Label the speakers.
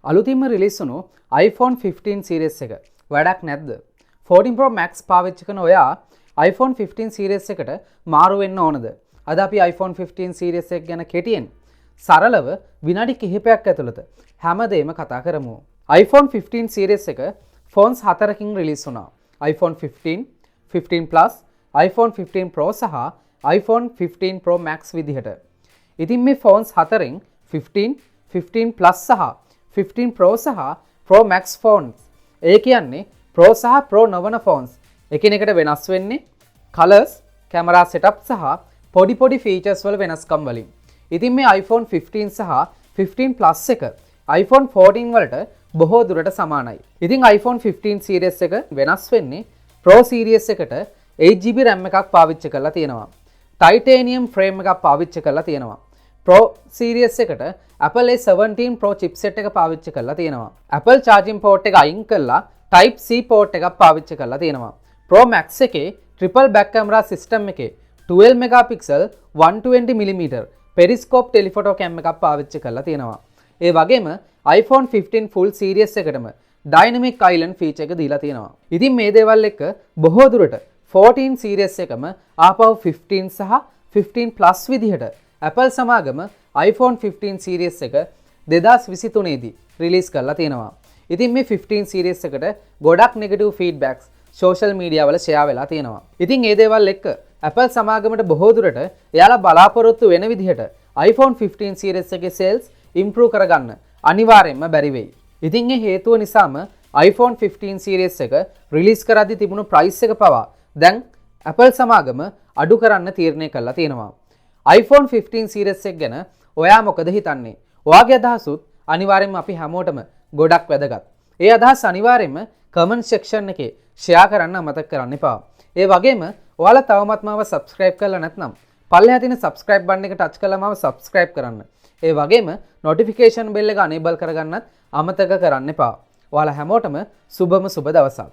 Speaker 1: අලුතින්ම release වුණු iPhone 15 series එක වැඩක් නැද්ද? 14 Pro Max පාවිච්චි කරන ඔයා iPhone 15 series එකට මාරු වෙන්න ඕනද? අද අපි iPhone 15 series එක ගැන කෙටියෙන් සරලව විනාඩි කිහිපයක් ඇතුළත හැමදේම කතා කරමු. iPhone 15 series එක phones 4කින් රිලීස් වුණා. iPhone 15, 15 Plus, iPhone 15 Pro සහ iPhone 15 Pro Max විදිහට. ඉතින් මේ phones 4න් 15, 15 Plus සහ 15 Pro සහ Pro Max phones. ඒ කියන්නේ Pro සහ Pro නොවන phones. එකිනෙකට වෙනස් වෙන්නේ colors, camera setup සහ පොඩි features වල වෙනස්කම් වලින්. ඉතින් මේ iPhone 15 සහ 15 Plus එක iPhone 14 වලට බොහෝ දුරට සමානයි. ඉතින් iPhone 15 series එක වෙනස් වෙන්නේ Pro series එකට 8GB RAM එකක් පාවිච්චි කරලා තියෙනවා. Titanium frame එකක් පාවිච්චි කරලා තියෙනවා. Pro series එකට Apple A17 Pro chipset එක පාවිච්චි කරලා තියෙනවා. Apple charging port එක අයින් කරලා Type C port එකක් පාවිච්චි කරලා තියෙනවා. Pro Max එකේ triple back camera system එකේ 12 megapixel 120mm periscope telephoto cam එකක් පාවිච්චි කරලා තියෙනවා. ඒ වගේම iPhone 15 full series එකටම dynamic island feature එක දීලා තියෙනවා. ඉතින් මේ දේවල් එක්ක බොහෝ දුරට 14 series එකම ආපහු 15 සහ 15 plus විදිහට Apple සමාගම iPhone 15 series එක 2023 දී රිලීස් කරලා තියෙනවා. ඉතින් මේ 15 series එකට ගොඩක් negative feedbacks social media වල share වෙලා තියෙනවා. ඉතින් මේ දේවල් එක්ක Apple සමාගමට බොහෝ දුරට එයාලා බලාපොරොත්තු වෙන විදිහට iPhone 15 series එකේ sales improve කරගන්න අනිවාර්යෙන්ම බැරි වෙයි. ඉතින් ඒ හේතුව නිසාම iPhone 15 series එක රිලීස් කරද්දී තිබුණු price එක පවා දැන් Apple සමාගම අඩු කරන්න තීරණය කළා තියෙනවා. iPhone 15 series එක ගැන ඔයා මොකද හිතන්නේ? ඔයාගේ අදහසුත් අනිවාර්යෙන්ම අපි හැමෝටම ගොඩක් වැදගත්. ඒ අදහස් අනිවාර්යෙන්ම comment section එකේ share කරන්න අමතක කරන්න එපා. ඒ වගේම ඔයාලා තවමත් මාව subscribe කරලා නැත්නම් පල්ලෙහා තියෙන subscribe button එක touch කරලා මාව subscribe කරන්න. ඒ වගේම notification bell එක enable කරගන්නත් අමතක කරන්න එපා. ඔයාලා හැමෝටම සුබම සුබ දවසක්.